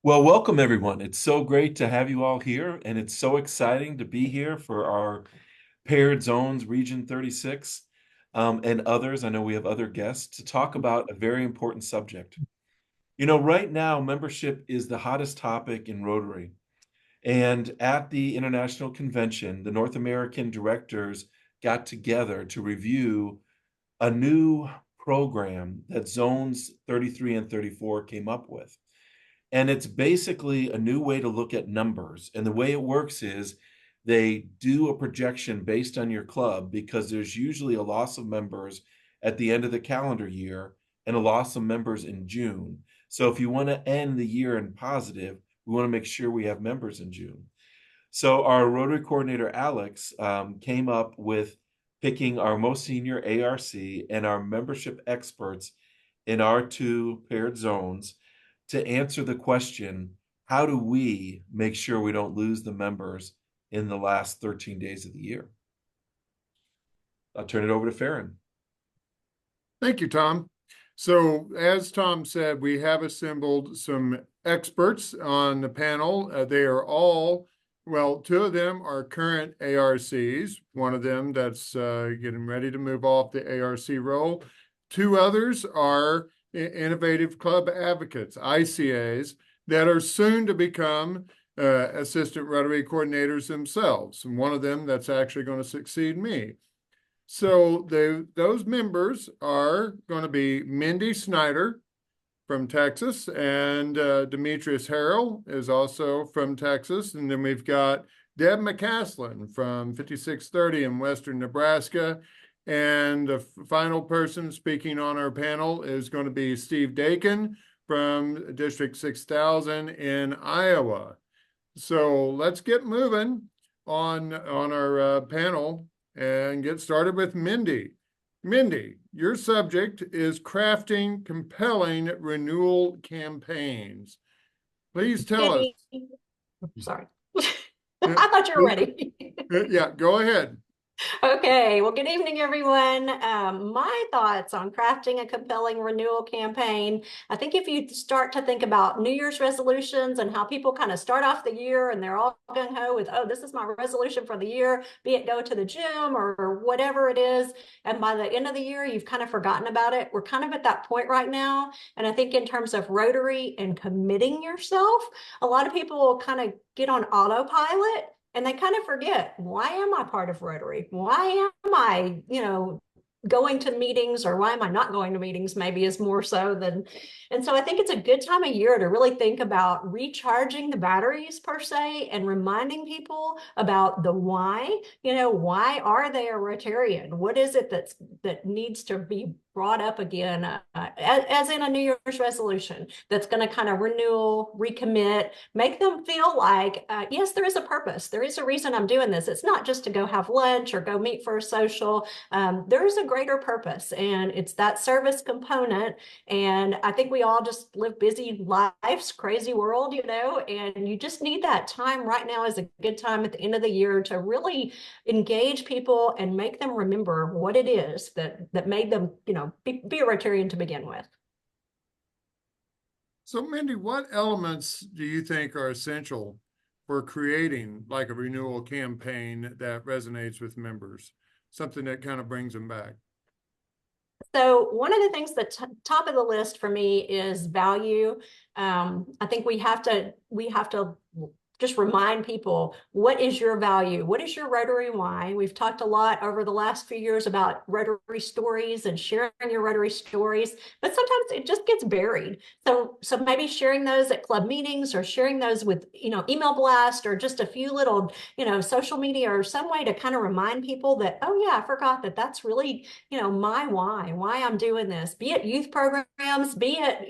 Well, welcome everyone. It's so great to have you all here, and it's so exciting to be here for our Paired Zones Region 36 and others. I know we have other guests to talk about a very important subject. Right now, membership is the hottest topic in Rotary. And at the International Convention, the North American directors got together to review a new program that Zones 33 and 34 came up with. And it's basically a new way to look at numbers. And the way it works is they do a projection based on your club because there's usually a loss of members at the end of the calendar year and a loss of members in June. So if you want to end the year in positive, we want to make sure we have members in June. So our Rotary coordinator, Alex, came up with picking our most senior ARC and our membership experts in our two paired zones to answer the question, how do we make sure we don't lose the members in the last 13 days of the year? I'll turn it over to Farron. Thank you, Tom. So as Tom said, we have assembled some experts on the panel. They are all, well, two of them are current ARCs. One of them that's getting ready to move off the ARC role. Two others are Innovative Club Advocates, ICAs, that are soon to become Assistant Rotary Coordinators themselves. And one of them that's actually going to succeed me. So those members are going to be Mindy Snyder from Texas, and Demetrius Harrell is also from Texas. And then we've got Deb McCaslin from 5630 in Western Nebraska. And the final person speaking on our panel is going to be Steve Dakin from District 6000 in Iowa. So let's get moving on our panel and get started with Mindy. Mindy, your subject is crafting compelling renewal campaigns. Please tell us. Hey, sorry. I thought you were ready. Yeah, go ahead. Okay, well, good evening, everyone. My thoughts on crafting a compelling renewal campaign. I think if you start to think about New Year's resolutions and how people kind of start off the year and they're all gung ho with, oh, this is my resolution for the year, be it go to the gym or whatever it is. And by the end of the year, you've kind of forgotten about it. We're kind of at that point right now. And I think in terms of Rotary and committing yourself, a lot of people will kind of get on autopilot and they kind of forget, why am I part of Rotary? Why am I, going to meetings, or why am I not going to meetings, maybe is more so than. And so I think it's a good time of year to really think about recharging the batteries per se and reminding people about the why. Why are they a Rotarian? What is it that needs to be brought up again, as in a New Year's resolution that's going to kind of renewal, recommit, make them feel like, yes, there is a purpose. There is a reason I'm doing this. It's not just to go have lunch or go meet for a social. There is a greater purpose, and it's that service component. And I think we all just live busy lives, crazy world, and you just need that time. Right now is a good time at the end of the year to really engage people and make them remember what it is that made them, be a Rotarian to begin with. So, Mindy, what elements do you think are essential for creating like a renewal campaign that resonates with members? Something that kind of brings them back. So one of the things that top of the list for me is value. I think we have to just remind people, what is your value? What is your Rotary why? We've talked a lot over the last few years about Rotary stories and sharing your Rotary stories, but sometimes it just gets buried. So maybe sharing those at club meetings, or sharing those with, email blast, or just a few little, social media, or some way to kind of remind people that, oh yeah, I forgot that's really, my why I'm doing this, be it youth programs, be it,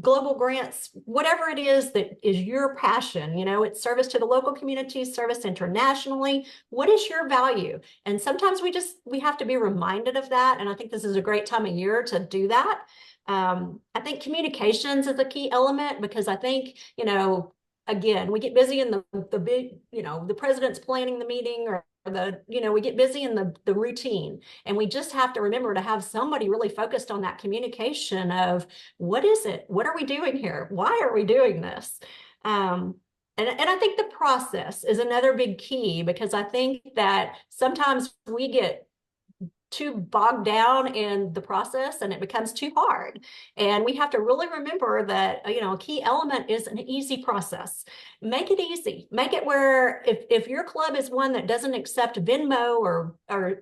global grants, whatever it is that is your passion. It's service to the local communities, service internationally. What is your value? And sometimes we have to be reminded of that. And I think this is a great time of year to do that. I think communications is a key element, because I think, again, we get busy in the big, the president's planning the meeting, or we get busy in the routine, and we just have to remember to have somebody really focused on that communication of what is it? What are we doing here? Why are we doing this? And I think the process is another big key, because I think that sometimes we get too bogged down in the process and it becomes too hard. And we have to really remember that, a key element is an easy process. Make it easy. Make it where if your club is one that doesn't accept Venmo or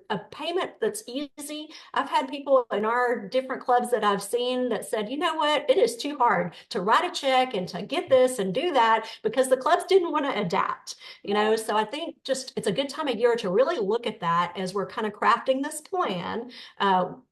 a payment that's easy, I've had people in our different clubs that I've seen that said, you know what, it is too hard to write a check and to get this and do that, because the clubs didn't want to adapt, So I think just it's a good time of year to really look at that as we're kind of crafting this plan.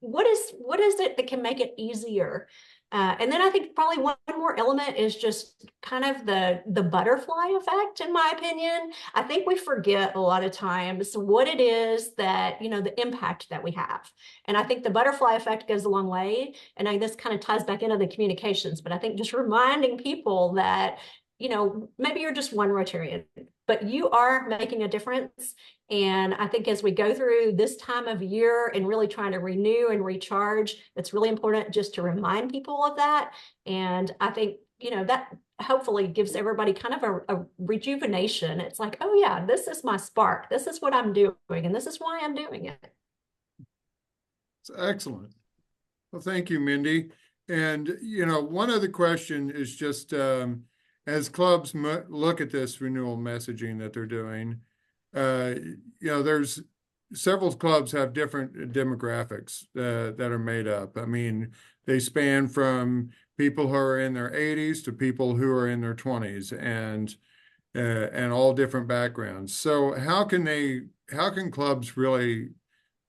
What is it that can make it easier? And then I think probably one more element is just kind of the butterfly effect, in my opinion. I think we forget a lot of times what it is that, the impact that we have. And I think the butterfly effect goes a long way. And this kind of ties back into the communications, but I think just reminding people that, maybe you're just one Rotarian, but you are making a difference. And I think as we go through this time of year and really trying to renew and recharge, it's really important just to remind people of that. And I think, that hopefully gives everybody kind of a rejuvenation. It's like, oh yeah, this is my spark. This is what I'm doing, and this is why I'm doing it. It's excellent. Well, thank you, Mindy. And, one other question is just, as clubs look at this renewal messaging that they're doing, there's several clubs have different demographics that are made up. I mean, they span from people who are in their 80s to people who are in their 20s, and all different backgrounds. So how can clubs really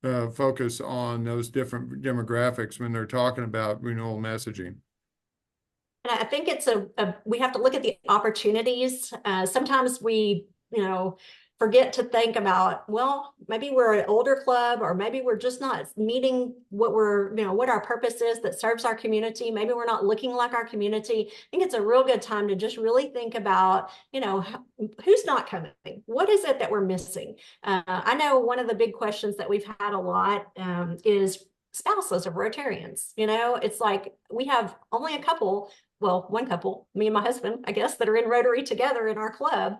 focus on those different demographics when they're talking about renewal messaging? And I think it's we have to look at the opportunities. Sometimes we, forget to think about, well, maybe we're an older club, or maybe we're just not meeting what what our purpose is that serves our community. Maybe we're not looking like our community. I think it's a real good time to just really think about, who's not coming? What is it that we're missing? I know one of the big questions that we've had a lot is spouses of Rotarians. It's like we have only a couple, well, one couple, me and my husband, I guess, that are in Rotary together in our club.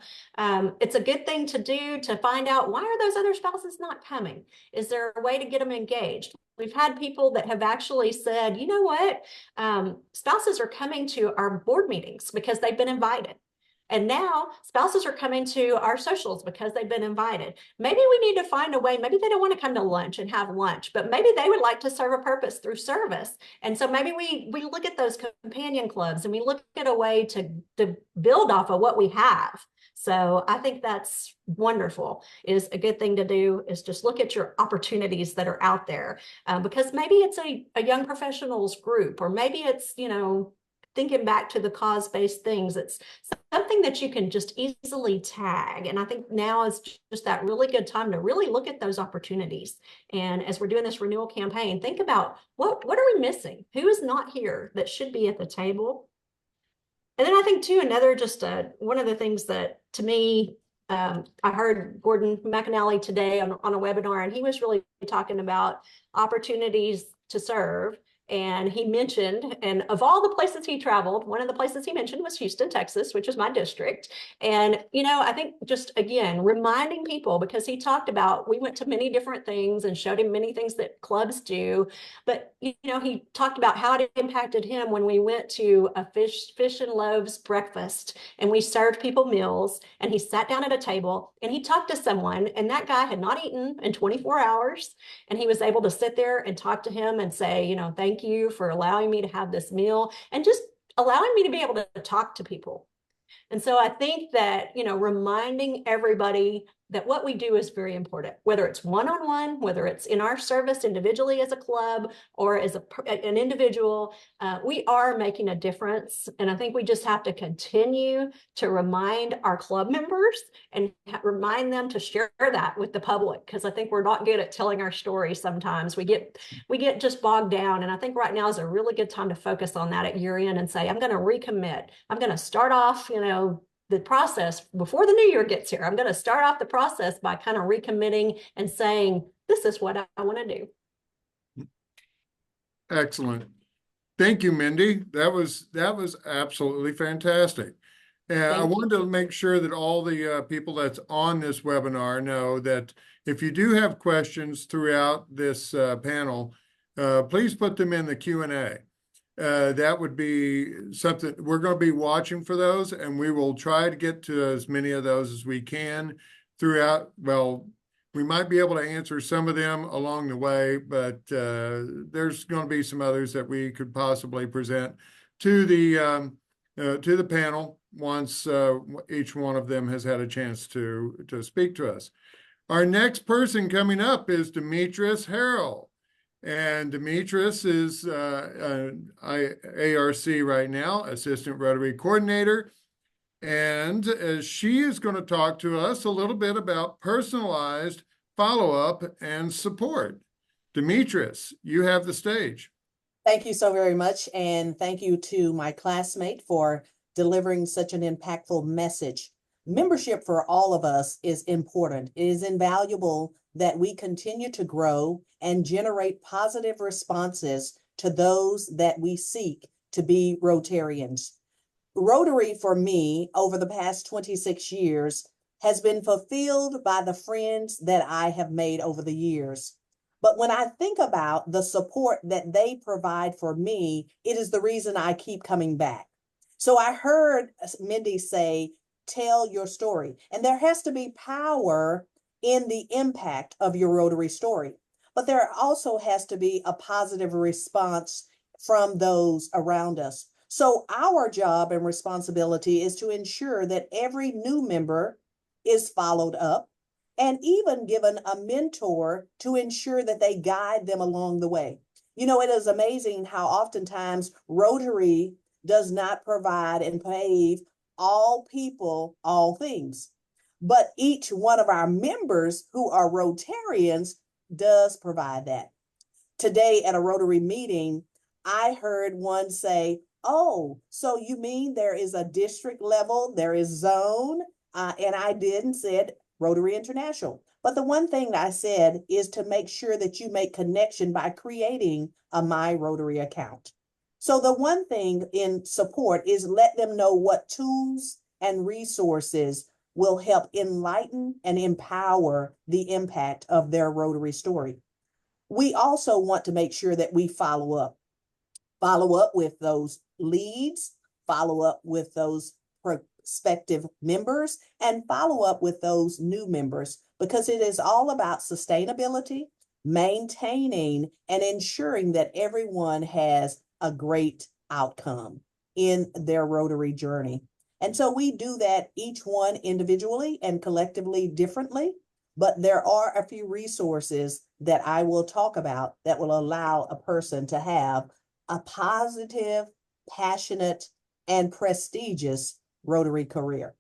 It's a good thing to do to find out, why are those other spouses not coming? Is there a way to get them engaged? We've had people that have actually said, you know what, spouses are coming to our board meetings because they've been invited. And now spouses are coming to our socials because they've been invited. Maybe we need to find a way. Maybe they don't want to come to lunch and have lunch, but maybe they would like to serve a purpose through service. And so maybe we look at those companion clubs and we look at a way to build off of what we have. So I think that's wonderful. Is a good thing to do is just look at your opportunities that are out there, because maybe it's a young professionals group, or maybe it's, thinking back to the cause-based things. It's something that you can just easily tag. And I think now is just that really good time to really look at those opportunities. And as we're doing this renewal campaign, think about what are we missing? Who is not here that should be at the table? And then I think too, another just one of the things that to me, I heard Gordon McAnally today on a webinar, and he was really talking about opportunities to serve. And he mentioned, and of all the places he traveled, one of the places he mentioned was Houston, Texas, which is my district. And, I think just, again, reminding people, because he talked about, we went to many different things and showed him many things that clubs do. But, he talked about how it impacted him when we went to a fish and loaves breakfast, and we served people meals, and he sat down at a table and he talked to someone, and that guy had not eaten in 24 hours. And he was able to sit there and talk to him and say, thank you for allowing me to have this meal, and just allowing me to be able to talk to people. And so I think that, reminding everybody that what we do is very important, whether it's one-on-one, whether it's in our service individually as a club or as an individual, we are making a difference. And I think we just have to continue to remind our club members and remind them to share that with the public, because I think we're not good at telling our story sometimes. We get just bogged down. And I think right now is a really good time to focus on that at year end and say, I'm going to recommit. I'm going to start off, the process before the new year gets here. I'm going to start off the process by kind of recommitting and saying, this is what I want to do. Excellent. Thank you, Mindy. That was absolutely fantastic. And I Thank you. wanted to make sure that all the people that's on this webinar know that if you do have questions throughout this panel, please put them in the Q&A. That would be something we're going to be watching for those, and we will try to get to as many of those as we can throughout. Well, we might be able to answer some of them along the way, but there's going to be some others that we could possibly present to the panel once each one of them has had a chance to speak to us. Our next person coming up is Demetrius Harrell. And Demetrius is ARC right now, Assistant Rotary Coordinator. And she is going to talk to us a little bit about personalized follow-up and support. Demetrius, you have the stage. Thank you so very much. And thank you to my classmate for delivering such an impactful message. Membership for all of us is important. It is invaluable that we continue to grow and generate positive responses to those that we seek to be Rotarians. Rotary for me over the past 26 years has been fulfilled by the friends that I have made over the years. But when I think about the support that they provide for me, it is the reason I keep coming back. So I heard Mindy say, tell your story. And there has to be power in the impact of your Rotary story. But there also has to be a positive response from those around us. So our job and responsibility is to ensure that every new member is followed up and even given a mentor to ensure that they guide them along the way. You know, it is amazing how oftentimes Rotary does not provide and pave all people, all things. But each one of our members who are Rotarians does provide that. Today at a Rotary meeting, I heard one say, oh, so you mean there is a district level, there is zone, and I did and said Rotary International. But the one thing that I said is to make sure that you make connection by creating a My Rotary account. So the one thing in support is let them know what tools and resources will help enlighten and empower the impact of their Rotary story. We also want to make sure that we follow up with those leads, follow up with those prospective members, and follow up with those new members, because it is all about sustainability, maintaining and ensuring that everyone has a great outcome in their Rotary journey. And so we do that each one individually and collectively differently, but there are a few resources that I will talk about that will allow a person to have a positive, passionate, and prestigious Rotary career.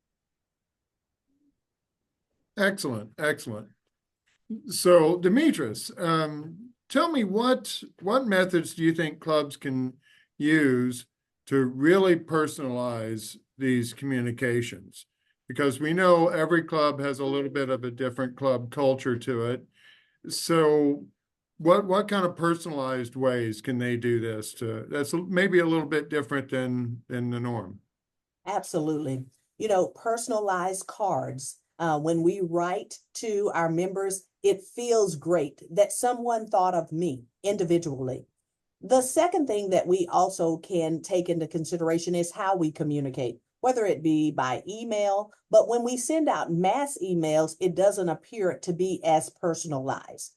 Excellent, excellent. So Demetrius, tell me what methods do you think clubs can use to really personalize these communications? Because we know every club has a little bit of a different club culture to it. So what kind of personalized ways can they do this that's maybe a little bit different than the norm? Absolutely. You know, personalized cards. When we write to our members, it feels great that someone thought of me individually. The second thing that we also can take into consideration is how we communicate, whether it be by email, but when we send out mass emails, it doesn't appear to be as personalized.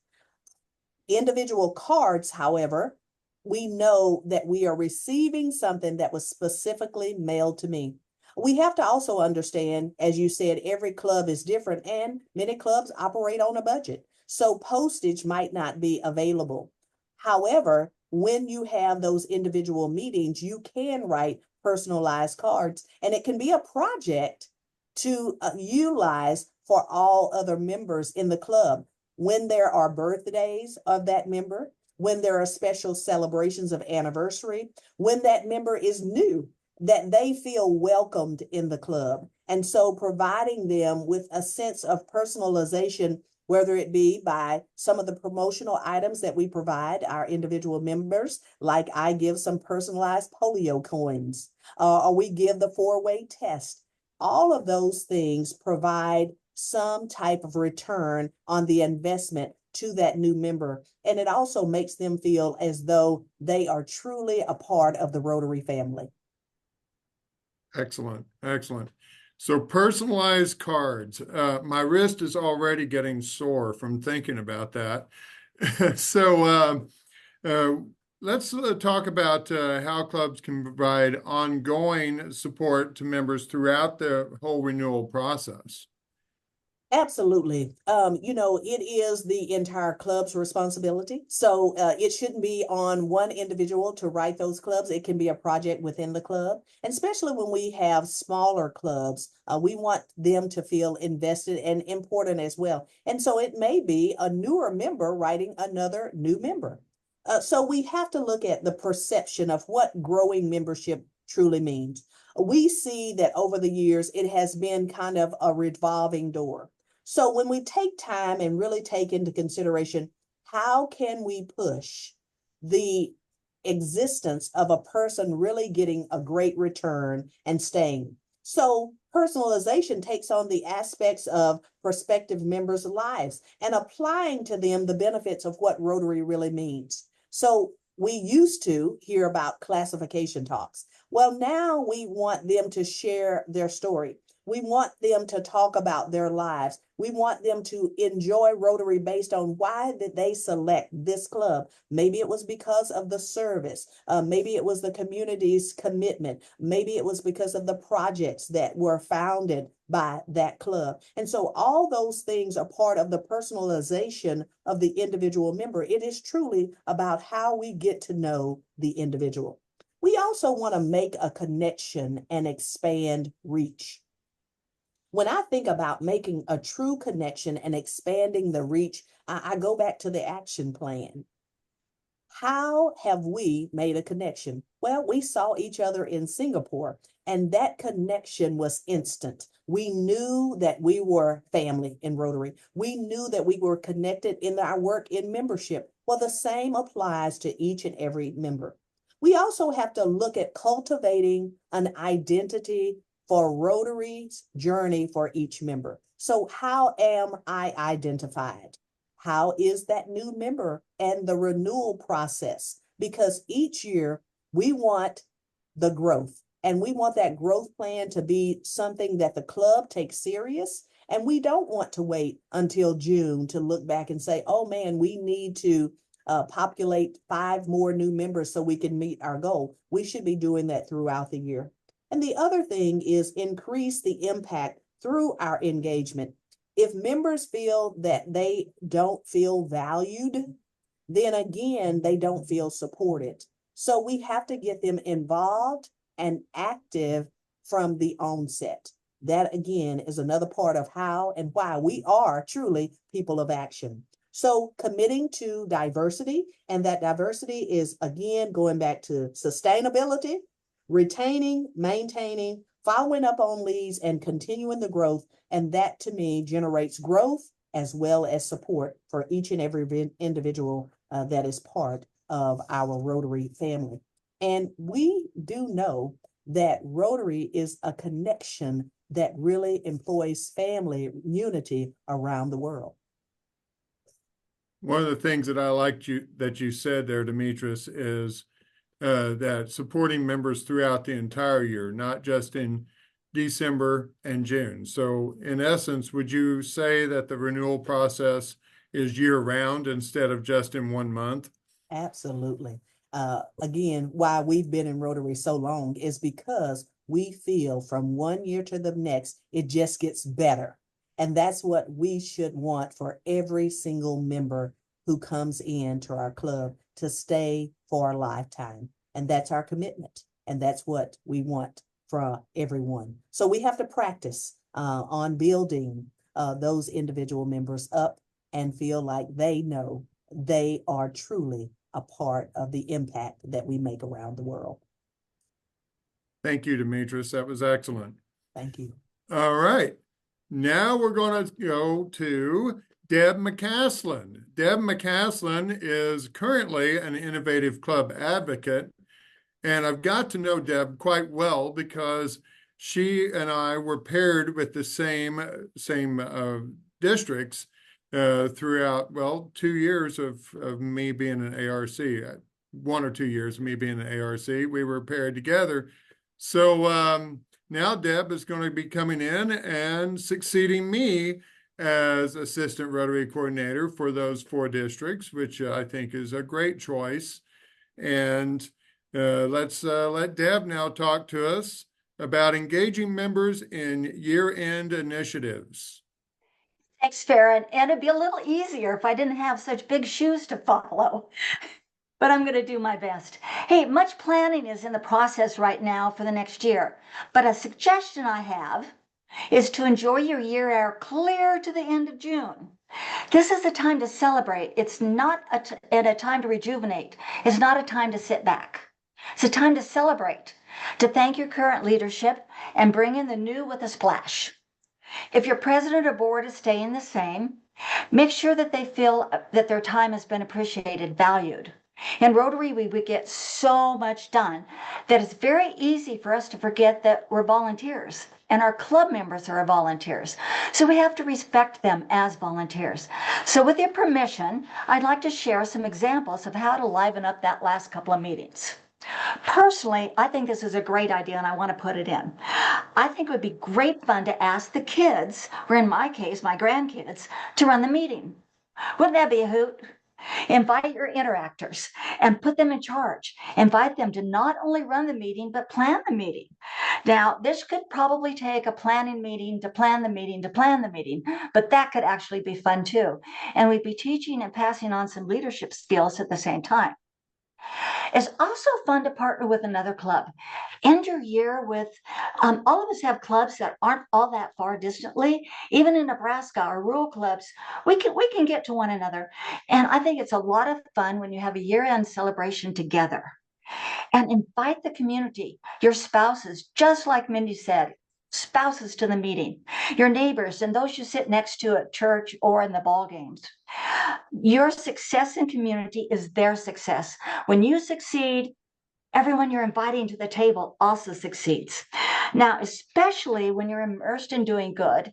Individual cards, however, we know that we are receiving something that was specifically mailed to me. We have to also understand, as you said, every club is different and many clubs operate on a budget. So postage might not be available. However, when you have those individual meetings, you can write personalized cards, and it can be a project to utilize for all other members in the club. When there are birthdays of that member, when there are special celebrations of anniversary, when that member is new, that they feel welcomed in the club. And so providing them with a sense of personalization, whether it be by some of the promotional items that we provide our individual members, like I give some personalized polio coins, or we give the 4-way test. All of those things provide some type of return on the investment to that new member. And it also makes them feel as though they are truly a part of the Rotary family. Excellent, excellent. So personalized cards. My wrist is already getting sore from thinking about that. So let's talk about how clubs can provide ongoing support to members throughout the whole renewal process. Absolutely. It is the entire club's responsibility. So it shouldn't be on one individual to write those clubs. It can be a project within the club. And especially when we have smaller clubs, we want them to feel invested and important as well. And so it may be a newer member writing another new member. So we have to look at the perception of what growing membership truly means. We see that over the years, it has been kind of a revolving door. So when we take time and really take into consideration, how can we push the existence of a person really getting a great return and staying? So personalization takes on the aspects of prospective members' lives and applying to them the benefits of what Rotary really means. So we used to hear about classification talks. Well, now we want them to share their story. We want them to talk about their lives. We want them to enjoy Rotary based on why did they select this club. Maybe it was because of the service. Maybe it was the community's commitment. Maybe it was because of the projects that were founded by that club. And so all those things are part of the personalization of the individual member. It is truly about how we get to know the individual. We also want to make a connection and expand reach. When I think about making a true connection and expanding the reach, I go back to the action plan. How have we made a connection? Well, we saw each other in Singapore, and that connection was instant. We knew that we were family in Rotary. We knew that we were connected in our work in membership. Well, the same applies to each and every member. We also have to look at cultivating an identity for Rotary's journey for each member. So how am I identified? How is that new member and the renewal process? Because each year we want the growth, and we want that growth plan to be something that the club takes serious. And we don't want to wait until June to look back and say, oh man, we need to populate 5 more new members so we can meet our goal. We should be doing that throughout the year. And the other thing is increase the impact through our engagement. If members feel that they don't feel valued, then again, they don't feel supported. So we have to get them involved and active from the onset. That again is another part of how and why we are truly people of action. So committing to diversity, and that diversity is again going back to sustainability, retaining, maintaining, following up on leads, and continuing the growth. And that to me generates growth as well as support for each and every individual that is part of our Rotary family. And we do know that Rotary is a connection that really employs family unity around the world. One of the things that I liked that you said there, Demetrius, is that supporting members throughout the entire year, not just in December and June. So in essence, would you say that the renewal process is year-round instead of just in 1 month? Absolutely. Again, why we've been in Rotary so long is because we feel from one year to the next, it just gets better. And that's what we should want for every single member who comes into our club, to stay for a lifetime. And that's our commitment. And that's what we want for everyone. So we have to practice on building those individual members up and feel like they know they are truly a part of the impact that we make around the world. Thank you, Demetrius. That was excellent. Thank you. All right. Now we're going to go to Deb McCaslin. Deb McCaslin is currently an innovative club advocate, and I've got to know Deb quite well because she and I were paired with the same districts throughout, well, 2 years of me being an ARC, 1 or 2 years of me being an ARC. We were paired together. So now Deb is going to be coming in and succeeding me as assistant Rotary coordinator for those 4 districts, which I think is a great choice. And let's let Deb now talk to us about engaging members in year-end initiatives. Thanks, Farron. And it'd be a little easier if I didn't have such big shoes to follow, but I'm going to do my best. Hey, much planning is in the process right now for the next year, but a suggestion I have is to enjoy your year air clear to the end of June. This is a time to celebrate. It's not a time to rejuvenate. It's not a time to sit back. It's a time to celebrate, to thank your current leadership and bring in the new with a splash. If your president or board is staying the same, make sure that they feel that their time has been appreciated, valued. In Rotary, we get so much done that it's very easy for us to forget that we're volunteers and our club members are volunteers. So we have to respect them as volunteers. So with your permission, I'd like to share some examples of how to liven up that last couple of meetings. Personally, I think this is a great idea and I want to put it in. I think it would be great fun to ask the kids, or in my case, my grandkids, to run the meeting. Wouldn't that be a hoot? Invite your interactors and put them in charge. Invite them to not only run the meeting, but plan the meeting. Now, this could probably take a planning meeting to plan the meeting to plan the meeting, but that could actually be fun too. And we'd be teaching and passing on some leadership skills at the same time. It's also fun to partner with another club. End your year with, all of us have clubs that aren't all that far distantly. Even in Nebraska, our rural clubs, we can get to one another. And I think it's a lot of fun when you have a year-end celebration together. And invite the community, your spouses, just like Mindy said, spouses to the meeting, your neighbors, and those you sit next to at church or in the ball games. Your success in community is their success. When you succeed, everyone you're inviting to the table also succeeds. Now, especially when you're immersed in doing good,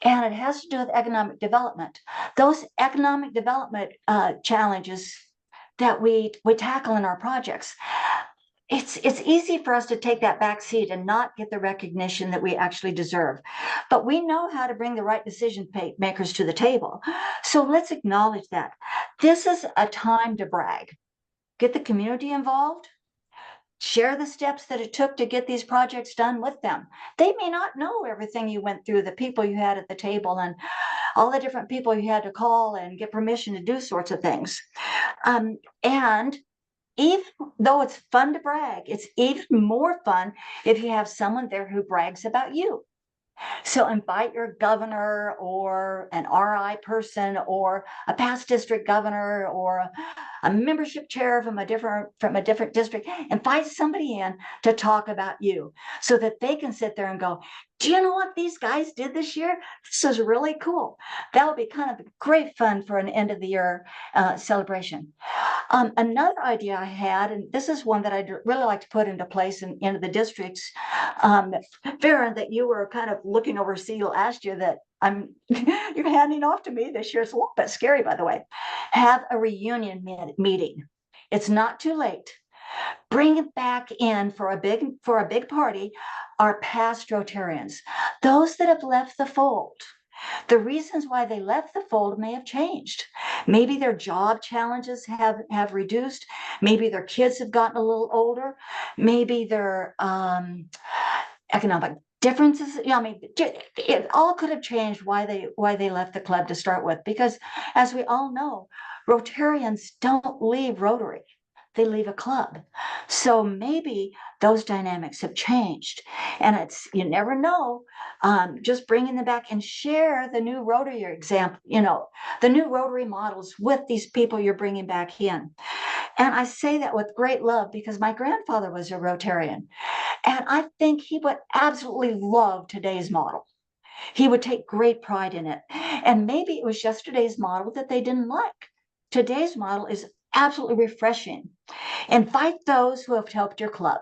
and it has to do with economic development. Those economic development challenges that we tackle in our projects, it's easy for us to take that back seat and not get the recognition that we actually deserve. But we know how to bring the right decision makers to the table. So let's acknowledge that. This is a time to brag. Get the community involved. Share the steps that it took to get these projects done with them. They may not know everything you went through, the people you had at the table and all the different people you had to call and get permission to do sorts of things. And even though it's fun to brag, it's even more fun if you have someone there who brags about you. So invite your governor or an RI person or a past district governor or a membership chair from a different district. Invite somebody in to talk about you so that they can sit there and go, do you know what these guys did this year? This is really cool. That would be kind of great fun for an end of the year celebration. Another idea I had, and this is one that I'd really like to put into place into the districts, Farron, that you were kind of looking oversee last year that you're handing off to me this year. It's a little bit scary, by the way. Have a reunion meeting. It's not too late. Bring it back in for a big party our past Rotarians, those that have left the fold. The reasons why they left the fold may have changed. Maybe their job challenges have reduced. Maybe their kids have gotten a little older. Maybe their economic differences. I mean, it all could have changed why they left the club to start with. Because as we all know, Rotarians don't leave Rotary. They leave a club. So maybe those dynamics have changed. And you never know, just bringing them back and share the new Rotary example, the new Rotary models with these people you're bringing back in. And I say that with great love because my grandfather was a Rotarian. And I think he would absolutely love today's model. He would take great pride in it. And maybe it was yesterday's model that they didn't like. Today's model is absolutely refreshing. Invite those who have helped your club.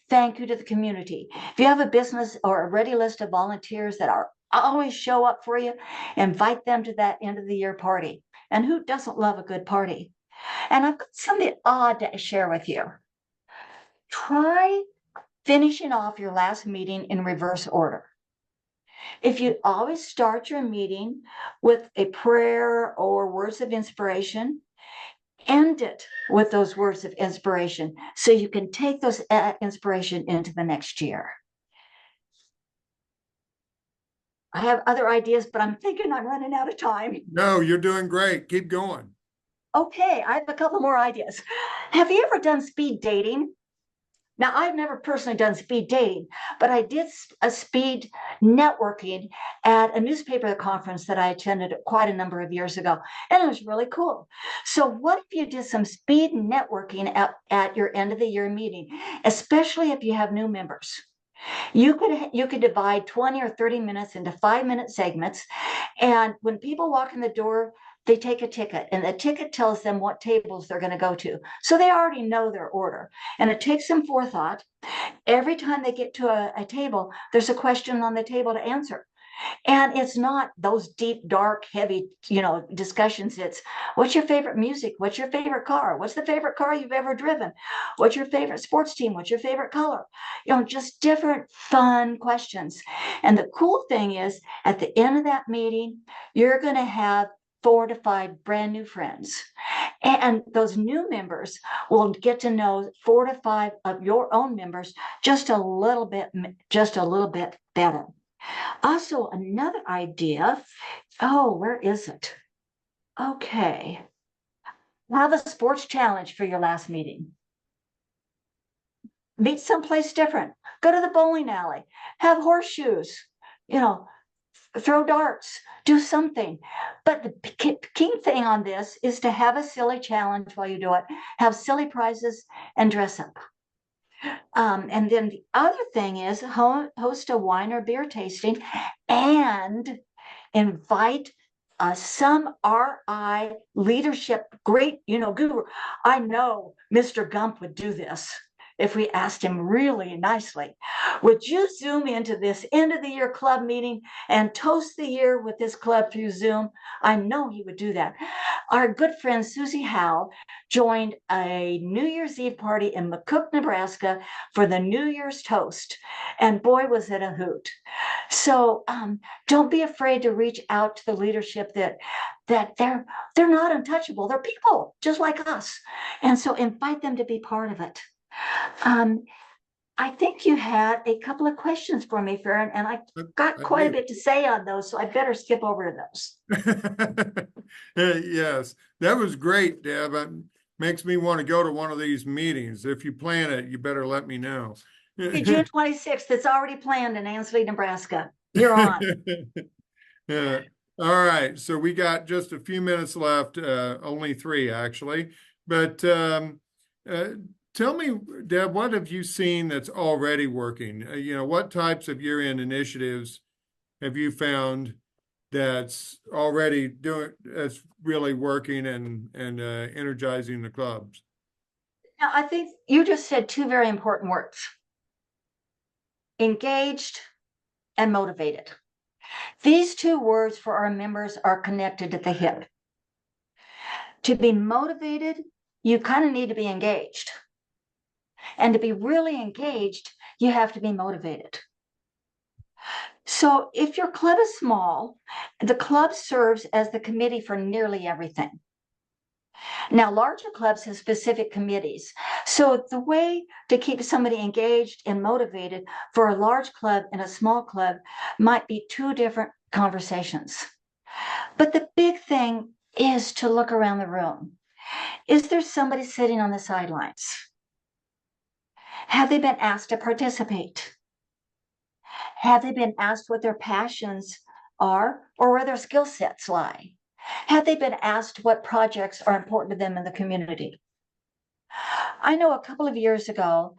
Thank you to the community. If you have a business or a ready list of volunteers that are always show up for you, invite them to that end of the year party. And who doesn't love a good party? And I've got something odd to share with you. Try finishing off your last meeting in reverse order. If you always start your meeting with a prayer or words of inspiration, end it with those words of inspiration so you can take those inspiration into the next year. I have other ideas, but I'm thinking I'm running out of time. No, you're doing great. Keep going. Okay, I have a couple more ideas. Have you ever done speed dating? Now, I've never personally done speed dating, but I did a speed networking at a newspaper conference that I attended quite a number of years ago, and it was really cool. So what if you did some speed networking at your end of the year meeting, especially if you have new members? You could divide 20 or 30 minutes into 5-minute segments, and when people walk in the door, they take a ticket, and the ticket tells them what tables they're going to go to. So they already know their order, and it takes some forethought. Every time they get to a table, there's a question on the table to answer. And it's not those deep, dark, heavy, discussions. It's what's your favorite music? What's your favorite car? What's the favorite car you've ever driven? What's your favorite sports team? What's your favorite color? Just different fun questions. And the cool thing is, at the end of that meeting, you're going to have 4 to 5 brand new friends. And those new members will get to know 4 to 5 of your own members just a little bit better. Also, another idea. Oh, where is it? Okay. Have a sports challenge for your last meeting. Meet someplace different. Go to the bowling alley. Have horseshoes. Throw darts. Do something. But the key thing on this is to have a silly challenge while you do it. Have silly prizes and dress up. And then the other thing is host a wine or beer tasting and invite some RI leadership, great, guru. I know Mr. Gump would do this if we asked him really nicely. Would you Zoom into this end of the year club meeting and toast the year with this club through Zoom? I know he would do that. Our good friend Susie Howe joined a New Year's Eve party in McCook, Nebraska for the New Year's toast. And boy, was it a hoot. So don't be afraid to reach out to the leadership that they're not untouchable. They're people just like us. And so invite them to be part of it. I think you had a couple of questions for me, Farron, and I got quite a bit to say on those, so I better skip over to those. Yes, that was great, Deb. It makes me want to go to one of these meetings. If you plan it, you better let me know. June 26th, it's already planned in Ansley, Nebraska. You're on. Yeah. All right, so we got just a few minutes left, only 3 actually, but tell me, Deb, what have you seen that's already working? What types of year-end initiatives have you found that's already that's really working and energizing the clubs? Now, I think you just said 2 very important words: engaged and motivated. These 2 words for our members are connected at the hip. To be motivated, you kind of need to be engaged. And to be really engaged, you have to be motivated. So if your club is small, the club serves as the committee for nearly everything. Now, larger clubs have specific committees. So the way to keep somebody engaged and motivated for a large club and a small club might be 2 different conversations. But the big thing is to look around the room. Is there somebody sitting on the sidelines? Have they been asked to participate? Have they been asked what their passions are or where their skill sets lie? Have they been asked what projects are important to them in the community? I know a couple of years ago,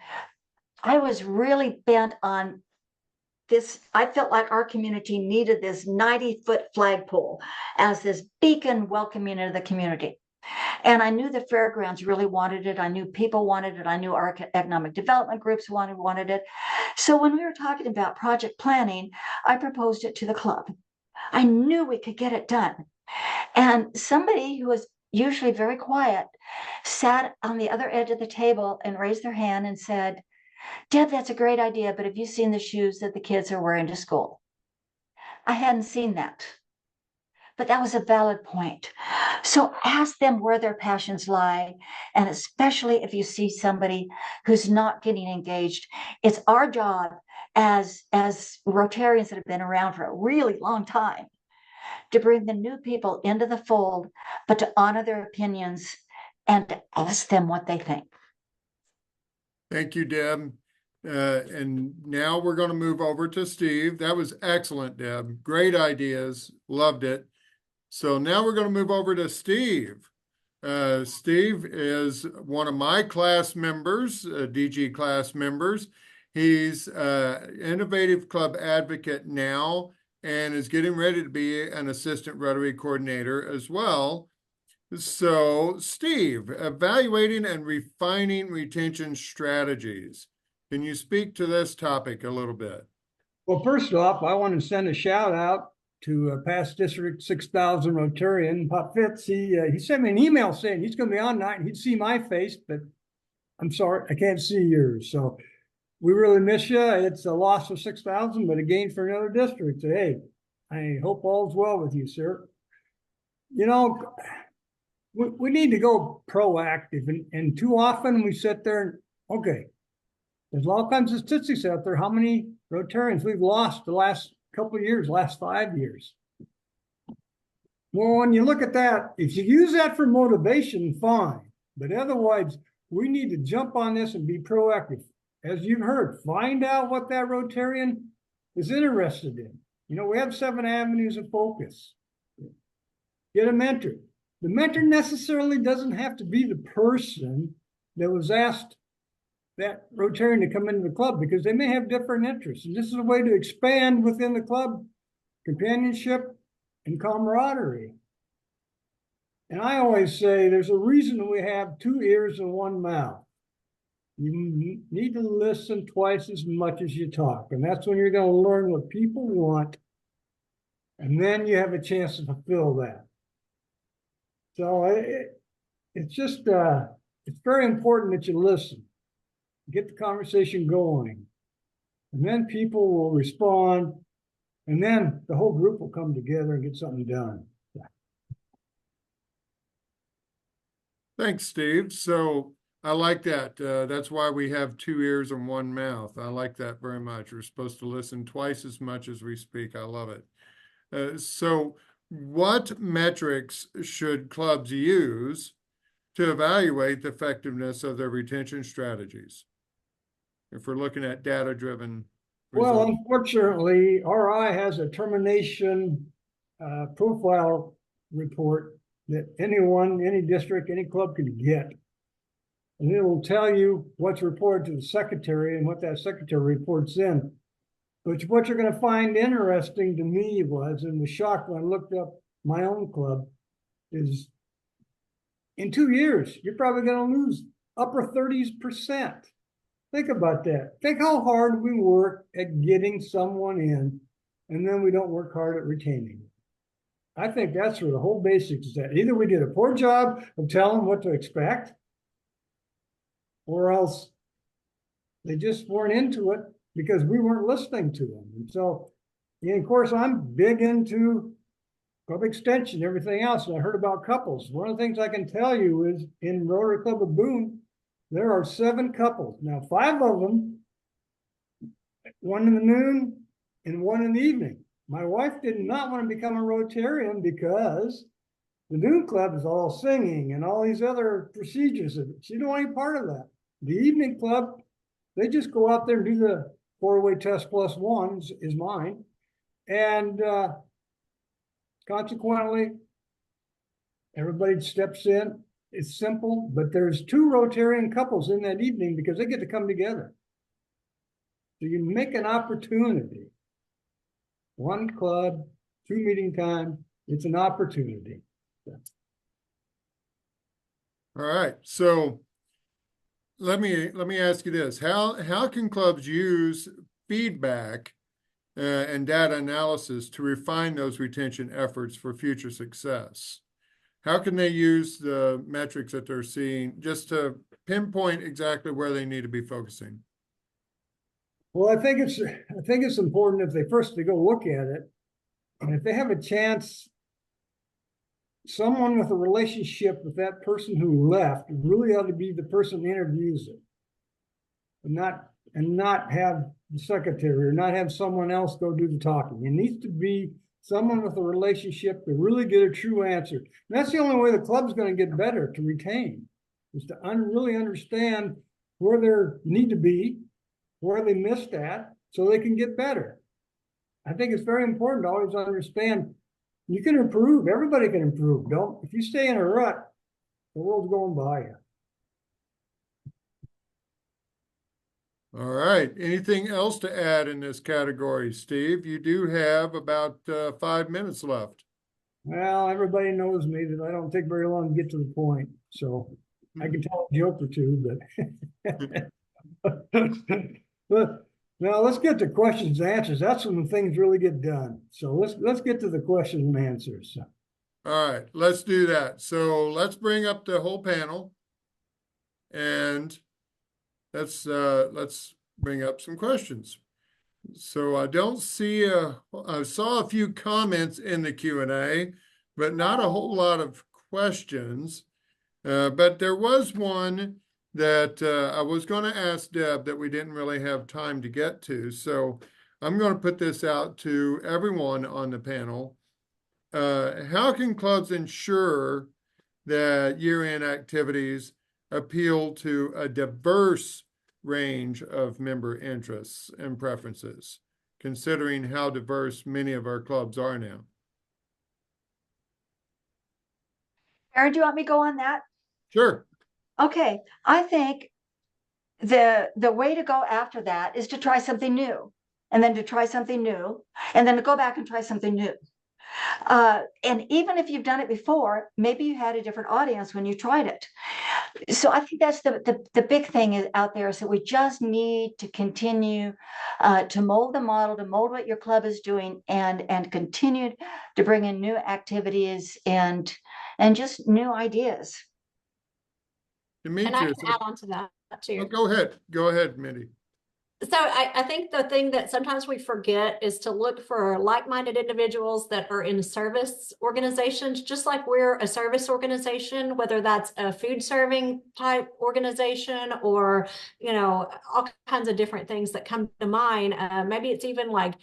I was really bent on I felt like our community needed this 90-foot flagpole as this beacon welcoming into the community. And I knew the fairgrounds really wanted it. I knew people wanted it. I knew our economic development groups wanted it. So when we were talking about project planning, I proposed it to the club. I knew we could get it done. And somebody who was usually very quiet sat on the other edge of the table and raised their hand and said, Deb, that's a great idea, but have you seen the shoes that the kids are wearing to school? I hadn't seen that. But that was a valid point. So ask them where their passions lie. And especially if you see somebody who's not getting engaged, it's our job as Rotarians that have been around for a really long time to bring the new people into the fold, but to honor their opinions and to ask them what they think. Thank you, Deb. And now we're going to move over to Steve. That was excellent, Deb. Great ideas. Loved it. So now we're going to move over to Steve. Steve is one of my class members, DG class members. He's Innovative Club advocate now and is getting ready to be an assistant Rotary coordinator as well. So, Steve, evaluating and refining retention strategies. Can you speak to this topic a little bit? Well, first off, I want to send a shout out to past District 6000 Rotarian, Pop Fitz. He sent me an email saying he's going to be on tonight and he'd see my face, but I'm sorry, I can't see yours. So we really miss you. It's a loss for 6,000, but a gain for another district. So, hey, I hope all's well with you, sir. You know, we need to go proactive, and too often we sit there and, okay, there's all kinds of statistics out there, how many Rotarians we've lost the last couple of years, last 5 years. Well, when you look at that, if you use that for motivation, fine. But otherwise, we need to jump on this and be proactive. As you've heard, find out what that Rotarian is interested in. You know, we have 7 avenues of focus. Get a mentor. The mentor necessarily doesn't have to be the person that was asked that Rotarian to come into the club, because they may have different interests. And this is a way to expand within the club, companionship and camaraderie. And I always say there's a reason we have 2 ears and 1 mouth. You need to listen twice as much as you talk. And that's when you're going to learn what people want. And then you have a chance to fulfill that. So it's just, it's very important that you listen. Get the conversation going, and then people will respond, and then the whole group will come together and get something done. Thanks, Steve. So I like that. That's why we have 2 ears and 1 mouth. I like that very much. We're supposed to listen twice as much as we speak. I love it. So what metrics should clubs use to evaluate the effectiveness of their retention strategies? If we're looking at data-driven Well, results. unfortunately, RI has a termination profile report that anyone, any district, any club can get. And it will tell you what's reported to the secretary and what that secretary reports in. But what you're going to find interesting to me was, and was shocked when I looked up my own club, is in 2 years, you're probably going to lose upper 30%. Think about that. Think how hard we work at getting someone in, and then we don't work hard at retaining. I think that's where the whole basics is at. Either we did a poor job of telling them what to expect, or else they just weren't into it because we weren't listening to them. And so, and of course, I'm big into club extension, everything else, and I heard about couples. One of the things I can tell you is in Rotary Club of Boone, there are 7 couples. Now, 5 of them, 1 in the noon and 1 in the evening. My wife did not want to become a Rotarian because the noon club is all singing and all these other procedures. She didn't want any part of that. The evening club, they just go out there and do the 4-way test plus 1 is mine. And consequently, everybody steps in. It's simple, but there's 2 Rotarian couples in that evening because they get to come together. So you make an opportunity. one club, 2 meeting time. It's an opportunity. All right, so let me ask you this. How can clubs use feedback and data analysis to refine those retention efforts for future success? How can they use the metrics that they're seeing just to pinpoint exactly where they need to be focusing? Well, I think it's important if they go look at it, and if they have a chance, someone with a relationship with that person who left really ought to be the person who interviews it, and not have the secretary or not have someone else go do the talking. It needs to be someone with a relationship to really get a true answer. And that's the only way the club's going to get better to retain, is to really understand where they need to be, where they missed at, so they can get better. I think it's very important to always understand you can improve. Everybody can improve. If you stay in a rut, the world's going by you. All right, anything else to add in this category, Steve? You do have about 5 minutes left. Well, everybody knows me that I don't take very long to get to the point, so I can tell a joke or two, but now let's get to questions and answers. That's when things really get done. So let's get to the questions and answers. All right, let's do that. So let's bring up the whole panel, and let's bring up some questions. So I don't see I saw a few comments in the Q&A, but not a whole lot of questions. But there was one that I was going to ask Deb that we didn't really have time to get to. So I'm going to put this out to everyone on the panel. How can clubs ensure that year-end activities appeal to a diverse range of member interests and preferences, considering how diverse many of our clubs are now? Aaron, do you want me to go on that? Sure. Okay, I think the way to go after that is to try something new, and then to try something new, and then to go back and try something new. And even if you've done it before, maybe you had a different audience when you tried it. So I think that's the big thing out there, is that we just need to continue to mold the model, to mold what your club is doing, and continue to bring in new activities and just new ideas. And I Demetrius, can add on to that too. go ahead, Mindy. So I think the thing that sometimes we forget is to look for like-minded individuals that are in service organizations, just like we're a service organization, whether that's a food serving type organization or, you know, all kinds of different things that come to mind. Maybe it's even like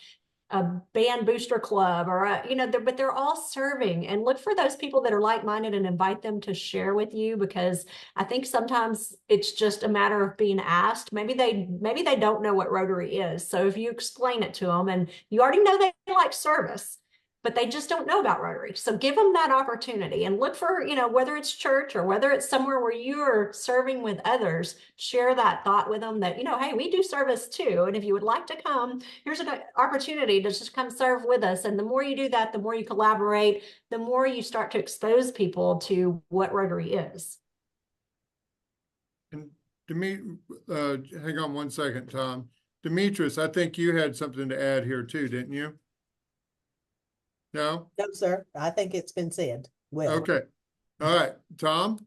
a band booster club or but they're all serving, and look for those people that are like-minded and invite them to share with you, because I think sometimes it's just a matter of being asked. Maybe they don't know what Rotary is. So if you explain it to them, and you already know they like service, but they just don't know about Rotary. So give them that opportunity and look for, whether it's church or whether it's somewhere where you are serving with others, share that thought with them that, hey, we do service too. And if you would like to come, here's an opportunity to just come serve with us. And the more you do that, the more you collaborate, the more you start to expose people to what Rotary is. And hang on one second, Tom. Demetrius, I think you had something to add here too, didn't you? No? No, sir. I think it's been said. Well, Okay. All right, Tom?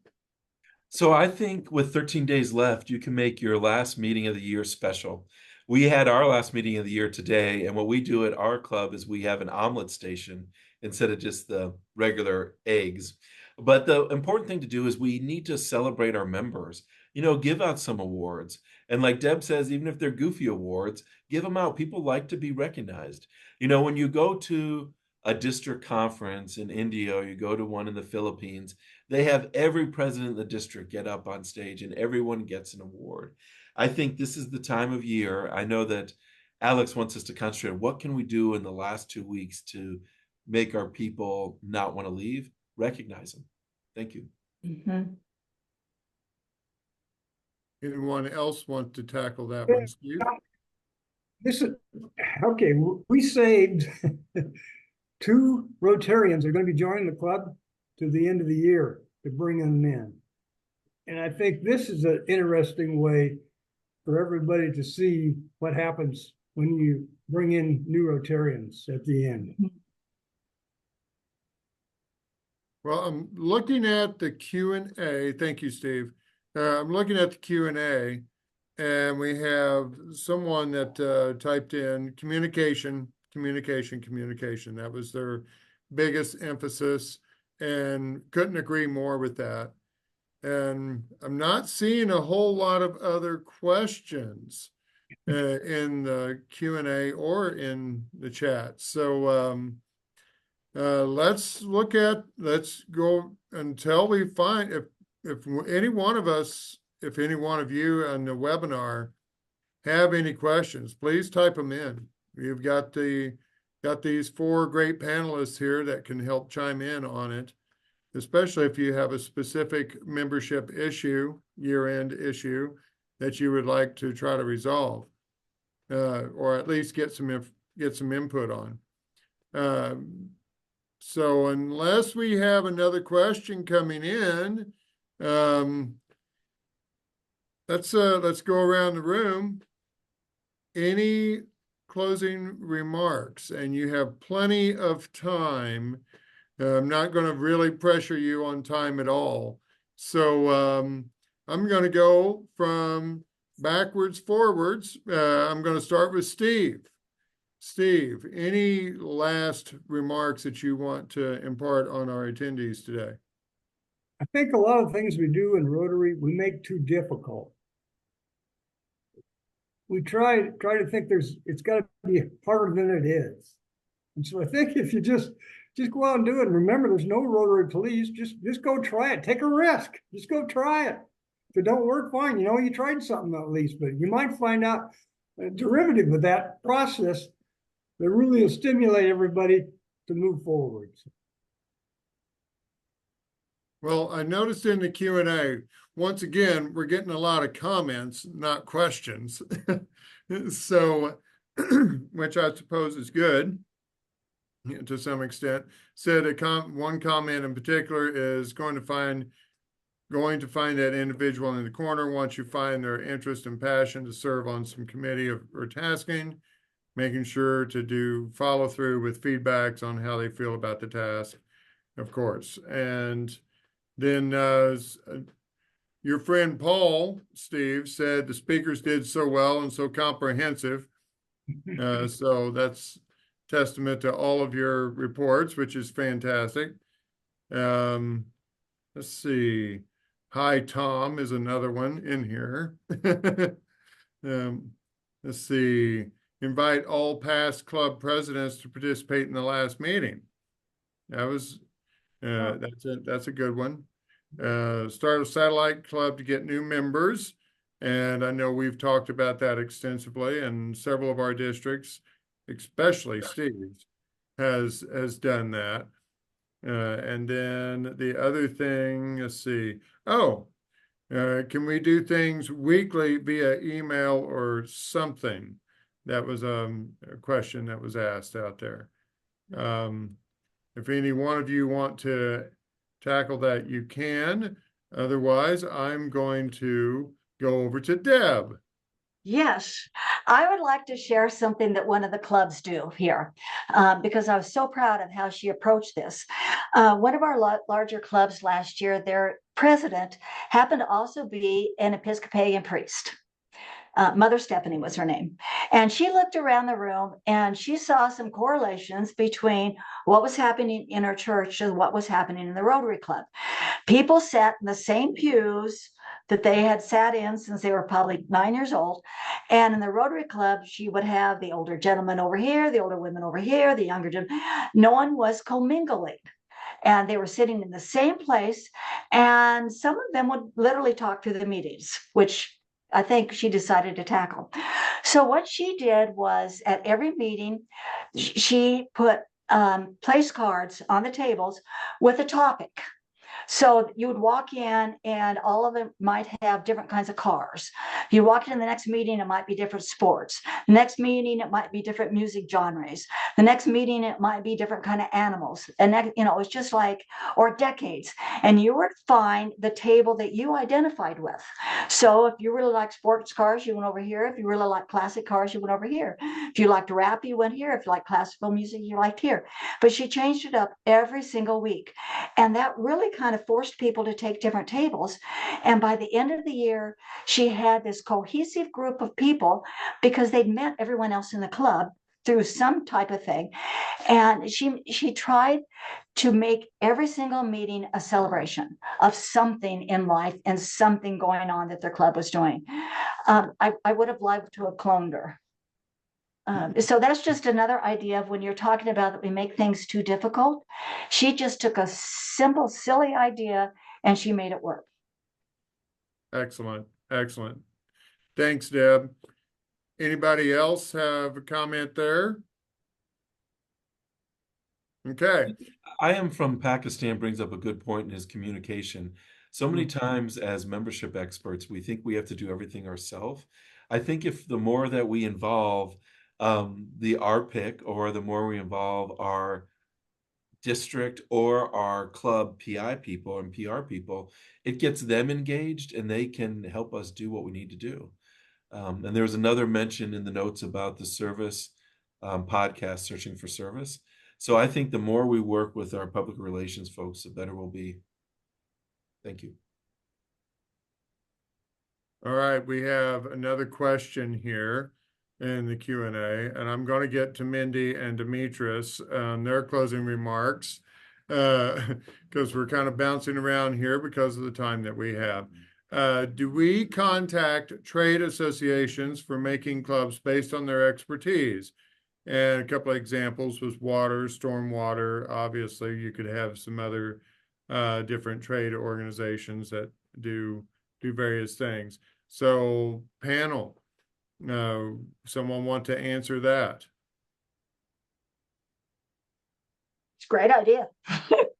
So I think with 13 days left, you can make your last meeting of the year special. We had our last meeting of the year today, and what we do at our club is we have an omelet station instead of just the regular eggs. But the important thing to do is we need to celebrate our members, give out some awards. And like Deb says, even if they're goofy awards, give them out. People like to be recognized. When you go to a district conference in India, or you go to one in the Philippines, they have every president of the district get up on stage and everyone gets an award. I think this is the time of year. I know that Alex wants us to concentrate on what can we do in the last 2 weeks to make our people not want to leave, recognize them. Thank you. Mm-hmm. Anyone else want to tackle that one, Steve? This is, okay, we saved 2 Rotarians are going to be joining the club to the end of the year to bring them in. And I think this is an interesting way for everybody to see what happens when you bring in new Rotarians at the end. Well, I'm looking at the Q&A. Thank you, Steve. I'm looking at the Q&A, and we have someone that typed in communication. That was their biggest emphasis, and couldn't agree more with that. And I'm not seeing a whole lot of other questions in the Q&A or in the chat. So let's go until we find if any one of us, if any one of you on the webinar have any questions, please type them in. We've got these 4 great panelists here that can help chime in on it, especially if you have a specific membership issue, year-end issue, that you would like to try to resolve, or at least get some input on. So unless we have another question coming in, let's go around the room. Any closing remarks? And you have plenty of time. I'm not going to really pressure you on time at all. So I'm going to go from backwards forwards. I'm going to start with Steve. Steve, any last remarks that you want to impart on our attendees today? I think a lot of things we do in Rotary, we make too difficult. We try to think it's got to be harder than it is. And so I think if you just go out and do it, and remember, there's no Rotary police, just go try it. Take a risk. Just go try it. If it don't work, fine. You tried something at least, but you might find out a derivative of that process that really will stimulate everybody to move forward. Well, I noticed in the Q&A, once again, we're getting a lot of comments, not questions. So, which I suppose is good to some extent. Said one comment in particular is going to find that individual in the corner once you find their interest and passion to serve on some committee or tasking, making sure to follow through with feedbacks on how they feel about the task, of course. And then your friend Paul, Steve, said the speakers did so well and so comprehensive. So that's testament to all of your reports, which is fantastic. Let's see. Hi, Tom is another one in here. Let's see. Invite all past club presidents to participate in the last meeting. That was that's a good one. Start a satellite club to get new members, and I know we've talked about that extensively, and several of our districts, especially Steve's, has done that. And then the other thing, let's see. Oh, can we do things weekly via email or something? That was a question that was asked out there. If any one of you want to tackle that, you can. Otherwise, I'm going to go over to Deb. Yes, I would like to share something that one of the clubs do here, because I was so proud of how she approached this. One of our larger clubs last year, their president happened to also be an Episcopalian priest. Mother Stephanie was her name. And she looked around the room and she saw some correlations between what was happening in her church and what was happening in the Rotary Club. People sat in the same pews that they had sat in since they were probably 9 years old. And in the Rotary Club, she would have the older gentlemen over here, the older women over here, the younger gentlemen. No one was commingling. And they were sitting in the same place. And some of them would literally talk through the meetings, which I think she decided to tackle. So what she did was at every meeting, she put place cards on the tables with a topic. So you would walk in and all of them might have different kinds of cars. You walk into the next meeting, it might be different sports. The next meeting, it might be different music genres. The next meeting, it might be different kind of animals. And that, you know, it's just like, or decades. And you would find the table that you identified with. So if you really like sports cars, you went over here. If you really like classic cars, you went over here. If you liked rap, you went here. If you like classical music, you liked here. But she changed it up every single week. And that really kind of forced people to take different tables. And by the end of the year, she had this cohesive group of people because they'd met everyone else in the club through some type of thing. And she tried to make every single meeting a celebration of something in life and something going on that their club was doing. I would have liked to have cloned her. So that's just another idea of when you're talking about that we make things too difficult. She just took a simple, silly idea and she made it work. Excellent, excellent. Thanks, Deb. Anybody else have a comment there? Okay, I am from Pakistan brings up a good point in his communication. So many times as membership experts, we think we have to do everything ourselves. I think if the more that we involve the RPIC, or the more we involve our district or our club PI people and PR people, it gets them engaged and they can help us do what we need to do. And there was another mention in the notes about the service podcast, Searching for Service. So I think the more we work with our public relations folks, the better we'll be. Thank you. all right, we have another question here in the Q&A, and I'm going to get to Mindy and Demetrius on their closing remarks because we're kind of bouncing around here because of the time that we have. Do we contact trade associations for making clubs based on their expertise? And a couple of examples was water, stormwater. Obviously, you could have some other different trade organizations that do various things. So, panel, someone want to answer that? It's a great idea.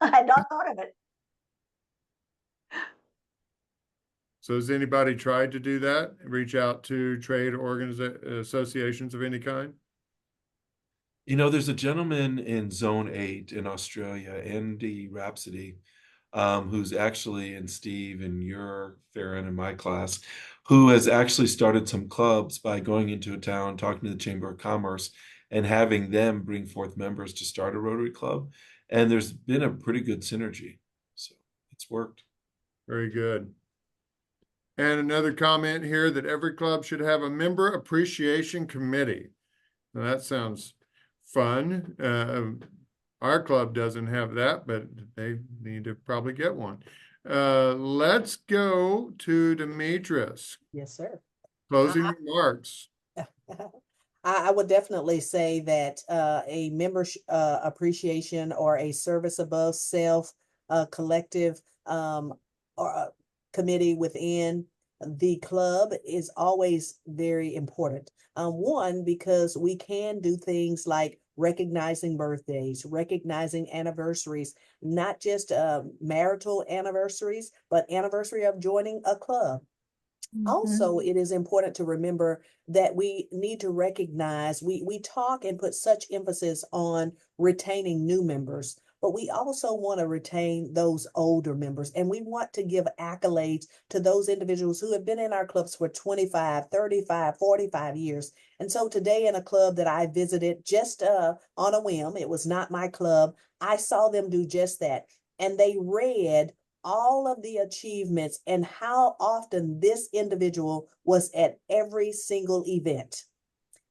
I had not thought of it. So has anybody tried to do that? Reach out to trade associations of any kind? You know, there's a gentleman in Zone 8 in Australia, Andy Rhapsody, who's actually, and Steve and your Farron in my class, who has actually started some clubs by going into a town, talking to the Chamber of Commerce, and having them bring forth members to start a Rotary Club. And there's been a pretty good synergy. So it's worked. Very good. And another comment here that every club should have a member appreciation committee. Now that sounds fun. Our club doesn't have that, but they need to probably get one. Let's go to Demetrius. Yes, sir. Closing remarks. I would definitely say that a member appreciation or a service above self collective or committee within the club is always very important. One, because we can do things like recognizing birthdays, recognizing anniversaries, not just marital anniversaries, but anniversary of joining a club. Also, it is important to remember that we need to recognize, we talk and put such emphasis on retaining new members, but we also want to retain those older members. And we want to give accolades to those individuals who have been in our clubs for 25, 35, 45 years. And so today in a club that I visited just on a whim, it was not my club, I saw them do just that. And they read all of the achievements and how often this individual was at every single event,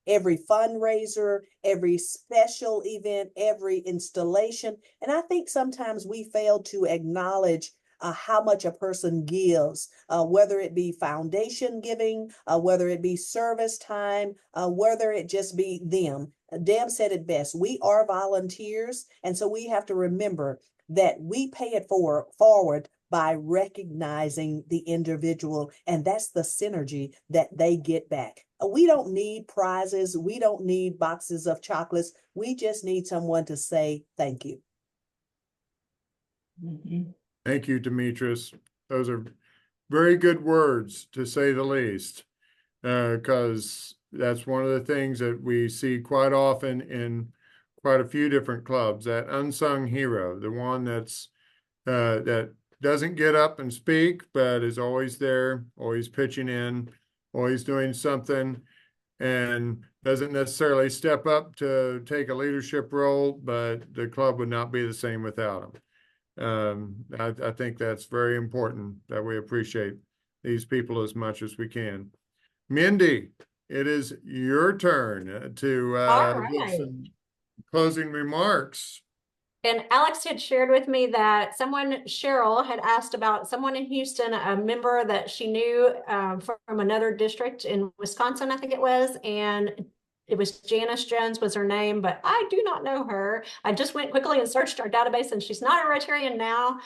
every fundraiser, every special event, every installation. And I think sometimes we fail to acknowledge how much a person gives, whether it be foundation giving, whether it be service time, whether it just be them. Deb said it best. We are volunteers. And so we have to remember that we pay it forward by recognizing the individual, and that's the synergy that they get back. We don't need prizes. We don't need boxes of chocolates. We just need someone to say thank you. Thank you, Demetrius. Those are very good words, to say the least, because that's one of the things that we see quite often in quite a few different clubs, that unsung hero, the one that doesn't get up and speak, but is always there, always pitching in, always doing something, and doesn't necessarily step up to take a leadership role, but the club would not be the same without him. I think that's very important that we appreciate these people as much as we can. Mindy, it is your turn to All give right. some closing remarks. And Alex had shared with me that Cheryl had asked about someone in Houston, a member that she knew from another district in Wisconsin, I think it was, and it was Janice Jones was her name, but I do not know her. I just went quickly and searched our database, and she's not a Rotarian now.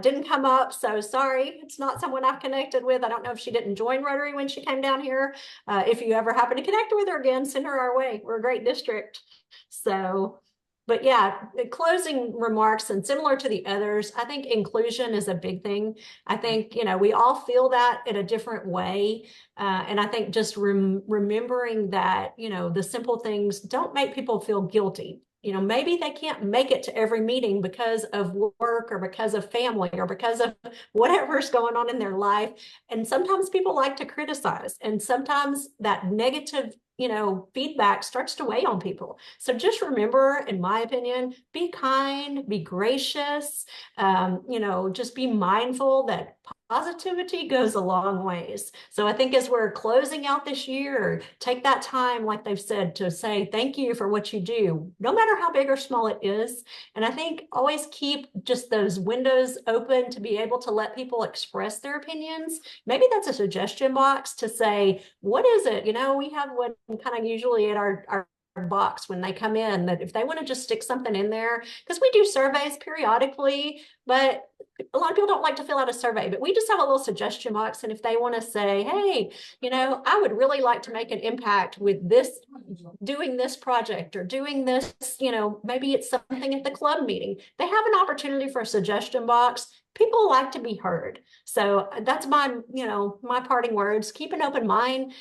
Didn't come up, so sorry. It's not someone I've connected with. I don't know if she didn't join Rotary when she came down here. If you ever happen to connect with her again, send her our way. We're a great district. So, but yeah, the closing remarks, and similar to the others, I think inclusion is a big thing. I think, we all feel that in a different way. And I think just remembering that, the simple things don't make people feel guilty. Maybe they can't make it to every meeting because of work or because of family or because of whatever's going on in their life. And sometimes people like to criticize, and sometimes that negative feedback starts to weigh on people. So just remember, in my opinion, be kind, be gracious, just be mindful that positivity goes a long ways. So I think as we're closing out this year, take that time, like they've said, to say thank you for what you do, no matter how big or small it is. And I think always keep just those windows open to be able to let people express their opinions. Maybe that's a suggestion box to say, what is it? We have one kind of usually at our box when they come in, that if they want to just stick something in there, because we do surveys periodically, but a lot of people don't like to fill out a survey, but we just have a little suggestion box. And if they want to say, hey, I would really like to make an impact with this, doing this project or doing this, maybe it's something at the club meeting, they have an opportunity for a suggestion box. People like to be heard. So that's my parting words. Keep an open mind.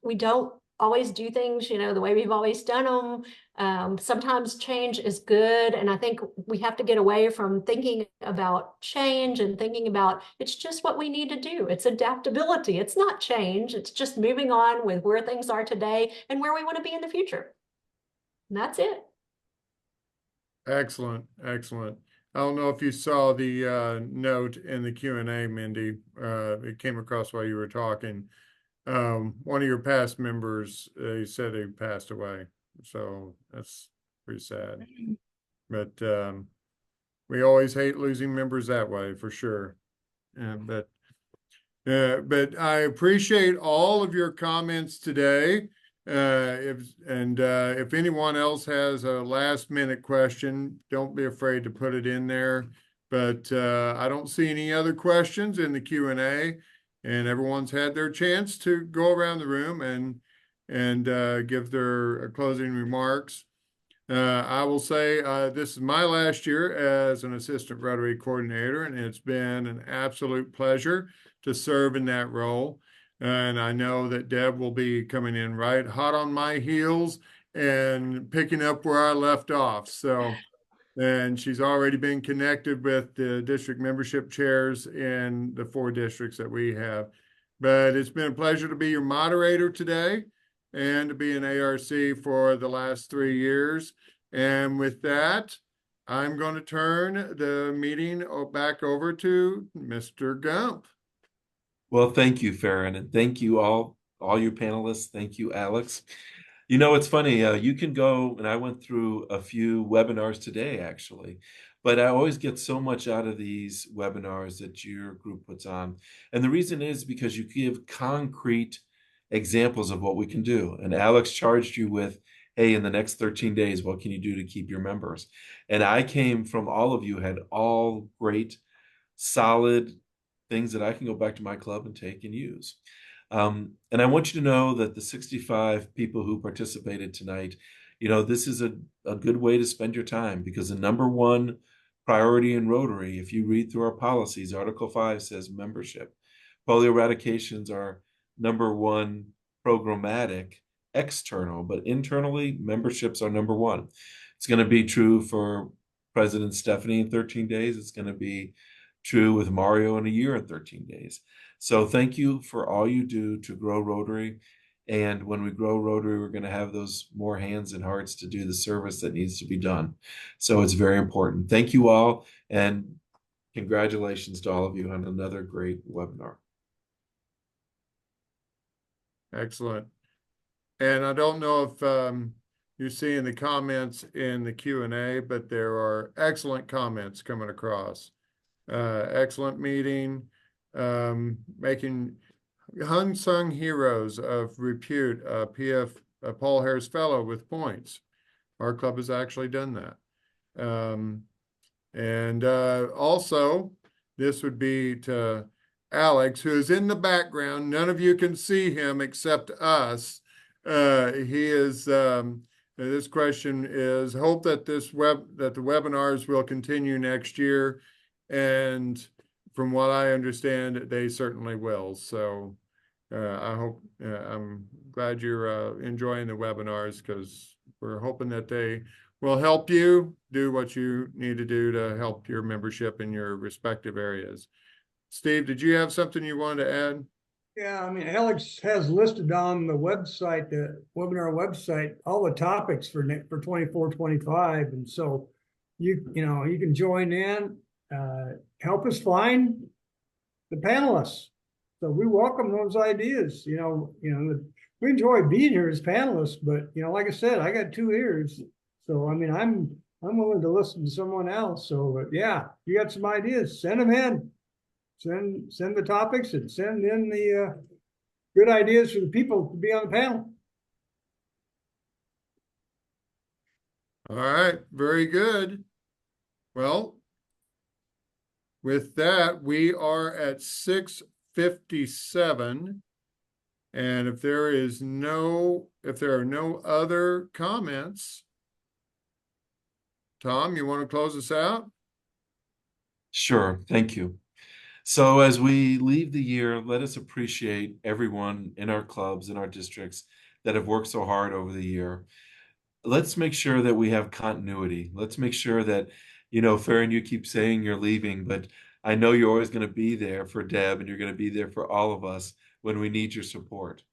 We don't always do things, the way we've always done them. Sometimes change is good. And I think we have to get away from thinking about change and thinking about it's just what we need to do. It's adaptability. It's not change. It's just moving on with where things are today and where we want to be in the future. And that's it. Excellent, excellent. I don't know if you saw the note in the Q&A, Mindy. It came across while you were talking. One of your past members, he said he passed away. So that's pretty sad. But we always hate losing members that way, for sure. But I appreciate all of your comments today. If anyone else has a last minute question, don't be afraid to put it in there. But I don't see any other questions in the Q&A, and everyone's had their chance to go around the room and give their closing remarks. I will say this is my last year as an assistant Rotary coordinator, and it's been an absolute pleasure to serve in that role. And I know that Deb will be coming in right hot on my heels and picking up where I left off. So, and she's already been connected with the district membership chairs in the 4 districts that we have. But it's been a pleasure to be your moderator today and to be an ARC for the last 3 years. And with that, I'm going to turn the meeting back over to Mr. Gump. Well, thank you, Farron, and thank you all you panelists. Thank you, Alex. It's funny, you can go, and I went through a few webinars today, actually, but I always get so much out of these webinars that your group puts on. And the reason is because you give concrete examples of what we can do. And Alex charged you with, hey, in the next 13 days, what can you do to keep your members? And I came from all of you had all great, solid things that I can go back to my club and take and use. And I want you to know that the 65 people who participated tonight, this is a good way to spend your time, because the number one priority in Rotary. If you read through our policies, Article 5 says membership. Polio eradications are number one programmatic, external, but internally, memberships are number one. It's going to be true for President Stephanie in 13 days. It's going to be true with Mario in a year and 13 days. So thank you for all you do to grow Rotary. And when we grow Rotary, we're going to have those more hands and hearts to do the service that needs to be done. So it's very important. Thank you all, and congratulations to all of you on another great webinar. Excellent. And I don't know if you're seeing the comments in the Q&A, but there are excellent comments coming across. Excellent meeting, making unsung heroes of repute, PF Paul Harris Fellow with points. Our club has actually done that. Also, this would be to Alex, who is in the background. None of you can see him except us. He is, this question is, hope that the webinars will continue next year. And from what I understand, they certainly will. So I hope, I'm glad you're enjoying the webinars, because we're hoping that they will help you do what you need to do to help your membership in your respective areas. Steve, did you have something you wanted to add? Yeah, I mean, Alex has listed on the website, the webinar website, all the topics for 24-25. And so you know, you can join in, help us find the panelists. So we welcome those ideas. You know, we enjoy being here as panelists, but like I said, I got 2 ears. So I mean, I'm willing to listen to someone else. So yeah, you got some ideas, send them in. Send the topics and send in the good ideas for the people to be on the panel. All right, very good. Well, with that, we are at 6:57. And if there are no other comments, Tom, you want to close us out? Sure, thank you. So as we leave the year, let us appreciate everyone in our clubs, in our districts that have worked so hard over the year. Let's make sure that we have continuity. Let's make sure that, Farron, you keep saying you're leaving, but I know you're always going to be there for Deb, and you're going to be there for all of us when we need your support.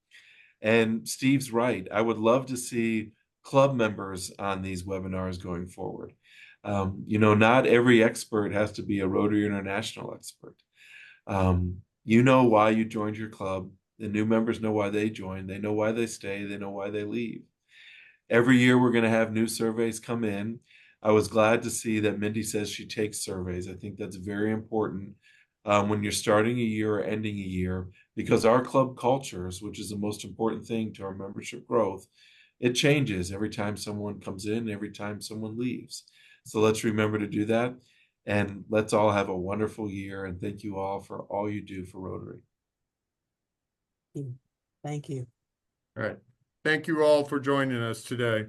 And Steve's right. I would love to see club members on these webinars going forward. Not every expert has to be a Rotary International expert. You know why you joined your club. The new members know why they joined. They know why they stay. They know why they leave. Every year we're going to have new surveys come in. I was glad to see that Mindy says she takes surveys. I think that's very important when you're starting a year or ending a year, because our club cultures, which is the most important thing to our membership growth, it changes every time someone comes in, every time someone leaves. So let's remember to do that. And let's all have a wonderful year. And thank you all for all you do for Rotary. Thank you. All right. Thank you all for joining us today.